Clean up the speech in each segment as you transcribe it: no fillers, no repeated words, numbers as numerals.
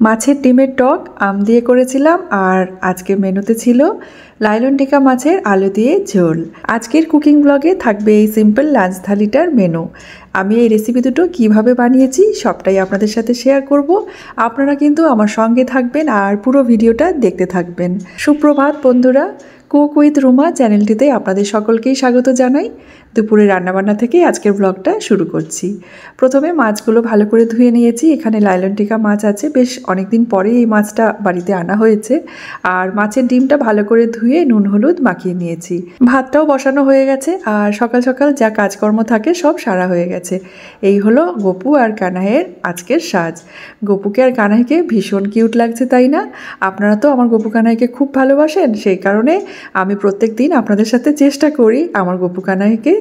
মাছের ডিমের টক আম দিয়ে করেছিলাম। আর আজকের মেনুতে ছিল লাইলন টিকা মাছের আলু দিয়ে ঝোল। আজকের কুকিং ব্লগে থাকবে এই সিম্পল লাঞ্চ থালিটার মেনু। আমি এই রেসিপি দুটো কীভাবে বানিয়েছি সবটাই আপনাদের সাথে শেয়ার করব। আপনারা কিন্তু আমার সঙ্গে থাকবেন আর পুরো ভিডিওটা দেখতে থাকবেন। সুপ্রভাত বন্ধুরা, কুক উইথ রুমা চ্যানেলটিতে আপনাদের সকলকেই স্বাগত জানাই। দুপুরে রান্নাবান্না থেকে আজকের ব্লগটা শুরু করছি। প্রথমে মাছগুলো ভালো করে ধুয়ে নিয়েছি। এখানে লাইলন টিকা মাছ আছে, বেশ অনেক দিন পরে এই মাছটা বাড়িতে আনা হয়েছে। আর মাছের ডিমটা ভালো করে ধুয়ে নুন হলুদ মাখিয়ে নিয়েছি। ভাতটাও বসানো হয়ে গেছে আর সকাল সকাল যা কাজকর্ম থাকে সব সারা হয়ে গেছে। এই হলো গপু আর কানাইয়ের আজকের সাজ। গপুকে আর কানাইকে ভীষণ কিউট লাগছে, তাই না? আপনারা তো আমার গপু কানাইকে খুব ভালোবাসেন, সেই কারণে আমি প্রত্যেক দিন আপনাদের সাথে চেষ্টা করি আমার গপু কানাইকে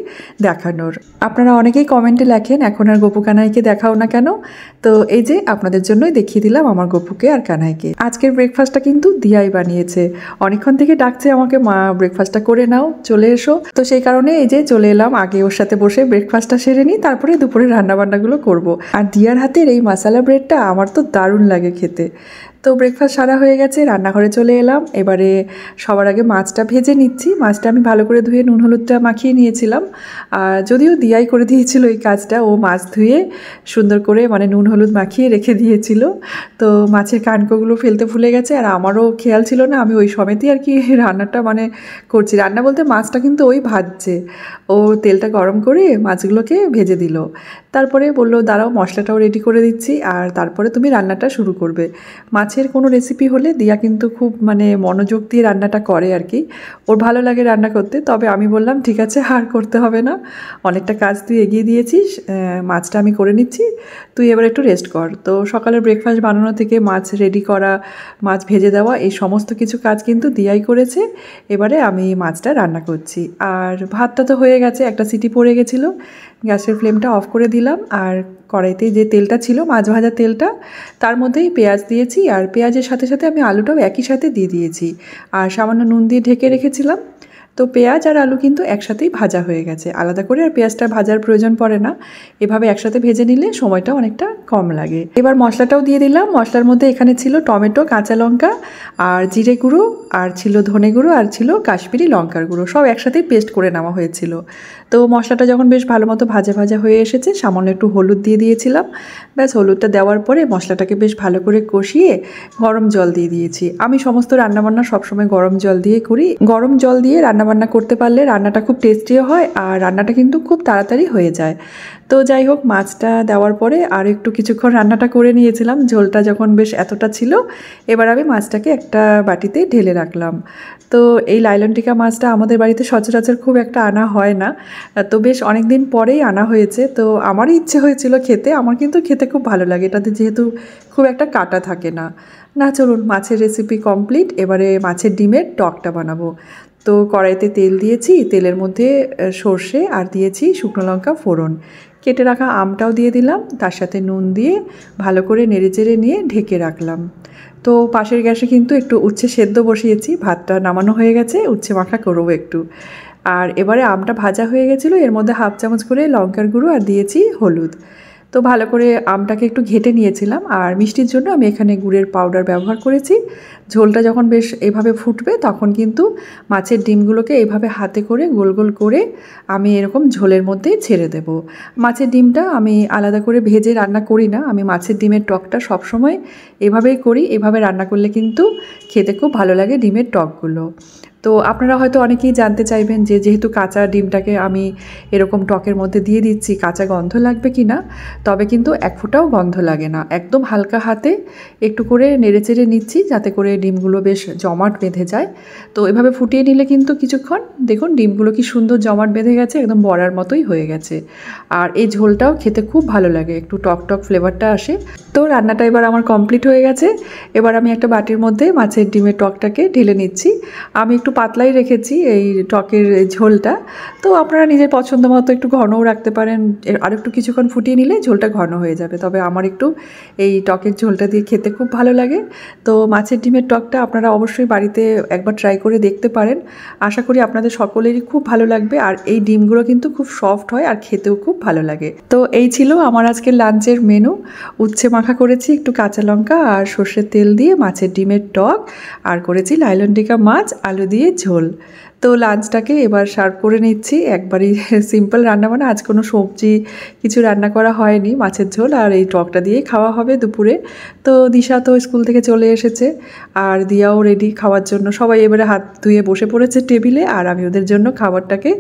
দেখানোর। আপনারা অনেকেই কমেন্টে লেখেন এখন আর গপু কানাইকে দেখাও না কেন। তো এই যে আপনাদের জন্যই দেখিয়ে দিলাম আমার গপুকে আর কানাইকে। আজকের ব্রেকফাস্টটা কিন্তু দিয়াই বানিয়েছে। অনেকক্ষণ থেকে ডাকছে আমাকে, মা ব্রেকফাস্টটা করে নাও, চলে এসো। তো সেই কারণে এই যে চলে এলাম, আগে ওর সাথে বসে ব্রেকফাস্টটা সেরে নিই, তারপরে দুপুরে রান্নাবান্নাগুলো করব। আর দিয়ার হাতের এই মশলা ব্রেডটা আমার তো দারুণ লাগে খেতে। তো ব্রেকফাস্ট সারা হয়ে গেছে, রান্নাঘরে চলে এলাম। এবারে সবার আগে মাছটা ভেজে নিচ্ছি। মাছটা আমি ভালো করে ধুয়ে নুন হলুদটা মাখিয়ে নিয়েছিলাম। আর যদিও দিয়াই করে দিয়েছিল এই কাজটা, ও মাছ ধুয়ে সুন্দর করে নুন হলুদ মাখিয়ে রেখে দিয়েছিল। তো মাছের কানকোগুলো ফেলতে ভুলে গেছে, আর আমারও খেয়াল ছিল না। আমি ওই সমেতই আর কি রান্নাটা করছি। রান্না বলতে মাছটা কিন্তু ওই ভাজছে। ও তেলটা গরম করে মাছগুলোকে ভেজে দিল। তারপরে বললো দাঁড়াও মশলাটাও রেডি করে দিচ্ছি, আর তারপরে তুমি রান্নাটা শুরু করবে। মাছের কোনো রেসিপি হলে দিয়া কিন্তু খুব মনোযোগ দিয়ে রান্নাটা করে আর কি। ওর ভালো লাগে রান্না করতে। তবে আমি বললাম ঠিক আছে, আর করতে হবে না, অনেকটা কাজ তুই এগিয়ে দিয়েছিস, মাছটা আমি করে নিচ্ছি, তুই এবার একটু রেস্ট কর। তো সকালের ব্রেকফাস্ট বানানো থেকে মাছ রেডি করা, মাছ ভেজে দেওয়া, এই সমস্ত কিছু কাজ কিন্তু দিয়াই করেছে। এবারে আমি মাছটা রান্না করছি। আর ভাতটা তো হয়ে গেছে, একটা সিটি পড়ে গেছিলো। গ্যাসের ফ্লেমটা অফ করে দিলাম। আর কড়াইতে যে তেলটা ছিল মাছ ভাজা তেলটা, তার মধ্যেই পেঁয়াজ দিয়েছি। আর পেঁয়াজের সাথে সাথে আমি আলুটাও একই সাথে দিয়ে দিয়েছি। আর সামান্য নুন দিয়ে ঢেকে রেখেছিলাম। তো পেঁয়াজ আর আলু কিন্তু একসাথেই ভাজা হয়ে গেছে, আলাদা করে আর পেঁয়াজটা ভাজার প্রয়োজন পড়ে না। এভাবে একসাথে ভেজে নিলে সময়টা অনেকটা কম লাগে। এবার মশলাটাও দিয়ে দিলাম। মশলার মধ্যে এখানে ছিল টমেটো, কাঁচা লঙ্কা আর জিরে গুঁড়ো, আর ছিল ধনে গুঁড়ো, আর ছিল কাশ্মীরি লঙ্কার গুঁড়ো, সব একসাথেই পেস্ট করে নেওয়া হয়েছিল। তো মশলাটা যখন বেশ ভালো মতো ভাজা ভাজা হয়ে এসেছে, সামান্য একটু হলুদ দিয়ে দিয়েছিলাম। ব্যাস, হলুদটা দেওয়ার পরে মশলাটাকে বেশ ভালো করে কষিয়ে গরম জল দিয়ে দিয়েছি। আমি সমস্ত রান্নাবান্না সবসময় গরম জল দিয়ে করি। গরম জল দিয়ে রান্নাবান্না করতে পারলে রান্নাটা খুব টেস্টিও হয়, আর রান্নাটা কিন্তু খুব তাড়াতাড়ি হয়ে যায়। তো যাই হোক, মাছটা দেওয়ার পরে আর একটু কিছুক্ষণ রান্নাটা করে নিয়েছিলাম। ঝোলটা যখন বেশ এতটা ছিল, এবার আমি মাছটাকে একটা বাটিতে ঢেলে রাখলাম। তো এই লাইলন টিকা মাছটা আমাদের বাড়িতে সচরাচর খুব একটা আনা হয় না, তো বেশ অনেক দিন পরেই আনা হয়েছে। তো আমারই ইচ্ছে হয়েছিল খেতে। আমার কিন্তু খেতে খুব ভালো লাগে এটাতে, যেহেতু খুব একটা কাটা থাকে না। চলুন, মাছের রেসিপি কমপ্লিট। এবারে মাছের ডিমের টকটা বানাবো। তো কড়াইতে তেল দিয়েছি, তেলের মধ্যে সর্ষে আর দিয়েছি শুকনো লঙ্কা ফোড়ন, কেটে রাখা আমটাও দিয়ে দিলাম, তার সাথে নুন দিয়ে ভালো করে নেড়েচেড়ে নিয়ে ঢেকে রাখলাম। তো পাশের গ্যাসে কিন্তু একটু উচ্ছে সেদ্ধ বসিয়েছি, ভাতটা নামানো হয়ে গেছে, উচ্ছে মাখা করবো একটু। আর এবারে আমটা ভাজা হয়ে গেছিলো, এর মধ্যে হাফ চামচ করে লঙ্কার গুঁড়ো আর দিয়েছি হলুদ। তো ভালো করে আমটাকে একটু ঘেটে নিয়েছিলাম। আর মিষ্টির জন্য আমি এখানে গুড়ের পাউডার ব্যবহার করেছি। ঝোলটা যখন বেশ এভাবে ফুটবে, তখন কিন্তু মাছের ডিমগুলোকে এইভাবে হাতে করে গোল গোল করে আমি এরকম ঝোলের মধ্যে ছেড়ে দেব। মাছের ডিমটা আমি আলাদা করে ভেজে রান্না করি না, আমি মাছের ডিমের টকটা সবসময় এভাবেই করি। এভাবে রান্না করলে কিন্তু খেতে খুব ভালো লাগে ডিমের টকগুলো। তো আপনারা হয়তো অনেকেই জানতে চাইবেন যে যেহেতু কাঁচা ডিমটাকে আমি এরকম টকের মধ্যে দিয়ে দিচ্ছি, কাঁচা গন্ধ লাগবে কি না। তবে কিন্তু এক ফোঁটাও গন্ধ লাগে না। একদম হালকা হাতে একটু করে নেড়েচেড়ে নিচ্ছি, যাতে করে ডিমগুলো বেশ জমাট বেঁধে যায়। তো এভাবে ফুটিয়ে নিলে কিন্তু কিছুক্ষণ দেখুন ডিমগুলো কি সুন্দর জমাট বেঁধে গেছে, একদম বড়ার মতোই হয়ে গেছে। আর এই ঝোলটাও খেতে খুব ভালো লাগে, একটু টক টক ফ্লেভারটা আসে। তো রান্নাটা এবার আমার কমপ্লিট হয়ে গেছে। এবার আমি একটা বাটির মধ্যে মাছের ডিমের টকটাকে ঢেলে নিচ্ছি। আমি একটু একটু পাতলাই রেখেছি এই টকের ঝোলটা। তো আপনারা নিজের পছন্দ মতো একটু ঘনও রাখতে পারেন, আর একটু কিছুক্ষণ ফুটিয়ে নিলে ঝোলটা ঘন হয়ে যাবে। তবে আমার একটু এই টকের ঝোলটা দিয়ে খেতে খুব ভালো লাগে। তো মাছের ডিমের টকটা আপনারা অবশ্যই বাড়িতে একবার ট্রাই করে দেখতে পারেন। আশা করি আপনাদের সকলেরই খুব ভালো লাগবে। আর এই ডিমগুলো কিন্তু খুব সফট হয় আর খেতেও খুব ভালো লাগে। তো এই ছিল আমার আজকের লাঞ্চের মেনু। উচ্ছে মাখা করেছি একটু কাঁচা লঙ্কা আর সর্ষের তেল দিয়ে, মাছের ডিমের টক, আর করেছি লাইলন টিকা মাছ আলু দিয়ে ঝোল। তো লাঞ্চটাকে এবার সার্ভ করে নিচ্ছি। একবারই সিম্পল রান্নাবান্না, আজ কোনো সবজি কিছু রান্না করা হয়নি, মাছের ঝোল আর এই টকটা দিয়েই খাওয়া হবে দুপুরে। তো দিশা তো স্কুল থেকে চলে এসেছে আর দিয়াও রেডি খাওয়ার জন্য। সবাই এবারে হাত ধুয়ে বসে পড়েছে টেবিলে, আর আমি ওদের জন্য খাবারটাকে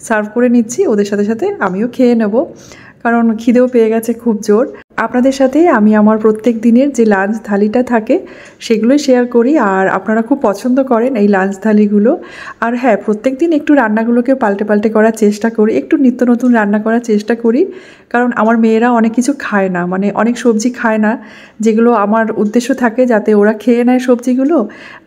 সার্ভ করে নিচ্ছি। ওদের সাথে সাথে আমিও খেয়ে নেব, কারণ খিদেও পেয়ে গেছে খুব জোর। আপনাদের সাথে আমি আমার প্রত্যেক দিনের যে লাঞ্চ থালিটা থাকে সেগুলোই শেয়ার করি, আর আপনারা খুব পছন্দ করেন এই লাঞ্চ থালিগুলো। আর হ্যাঁ, প্রত্যেক দিন একটু রান্নাগুলোকে পাল্টে পাল্টে করার চেষ্টা করি, একটু নিত্য নতুন রান্না করার চেষ্টা করি। কারণ আমার মেয়েরা অনেক কিছু খায় না, মানে অনেক সবজি খায় না, যেগুলো আমার উদ্দেশ্য থাকে যাতে ওরা খেয়ে নেয় সবজিগুলো,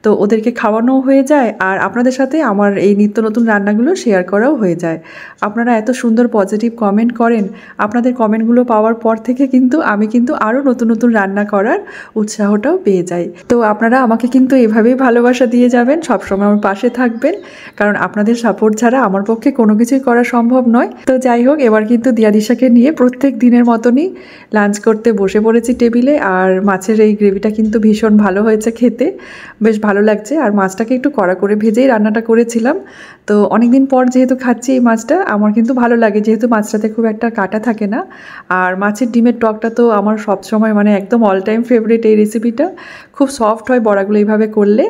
তো ওদেরকে খাওয়ানোও হয়ে যায়, আর আপনাদের সাথে আমার এই নিত্য নতুন রান্নাগুলো শেয়ার করাও হয়ে যায়। আপনারা এত সুন্দর পজিটিভ কমেন্ট করেন, আপনাদের কমেন্টগুলো পাওয়ার পর থেকে কিন্তু আমি কিন্তু আরও নতুন নতুন রান্না করার উৎসাহটাও পেয়ে যাই। তো আপনারা আমাকে কিন্তু এভাবেই ভালোবাসা দিয়ে যাবেন, সবসময় আমার পাশে থাকবেন, কারণ আপনাদের সাপোর্ট ছাড়া আমার পক্ষে কোনো কিছুই করা সম্ভব নয়। তো যাই হোক, এবার কিন্তু দিয়া দিশাকে নিয়ে প্রত্যেক দিনের মতনই লাঞ্চ করতে বসে পড়েছি টেবিলে। আর মাছের এই গ্রেভিটা কিন্তু ভীষণ ভালো হয়েছে খেতে, বেশ ভালো লাগছে। আর মাছটাকে একটু কড়া করে ভেজেই রান্নাটা করেছিলাম। তো অনেকদিন পর যেহেতু খাচ্ছি এই মাছটা, আমার কিন্তু ভালো লাগে, যেহেতু মাছটাতে খুব একটা কাটা থাকে না। আর মাছের ডিমের টকটা তো আমার সবসময় মানে একদম অল টাইম ফেভারিট এই রেসিপিটা। খুব সফট হয় বড়াগুলো এইভাবে করলে,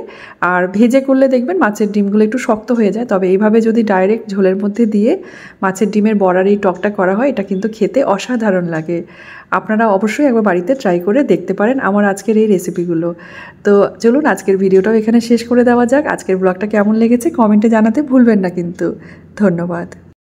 আর ভেজে করলে দেখবেন মাছের ডিমগুলো একটু শক্ত হয়ে যায়। তবে এইভাবে যদি ডাইরেক্ট ঝোলের মধ্যে দিয়ে মাছের ডিমের বড়ার এই টকটা করা হয়, এটা কিন্তু খেতে অসাধারণ লাগে। আপনারা অবশ্যই একবার বাড়িতে ট্রাই করে দেখতে পারেন আমার আজকের এই রেসিপিগুলো। তো চলুন আজকের ভিডিওটাও এখানে শেষ করে দেওয়া যাক। আজকের ব্লগটা কেমন লেগেছে কমেন্টে জানাতে ভুলবেন না কিন্তু। ধন্যবাদ।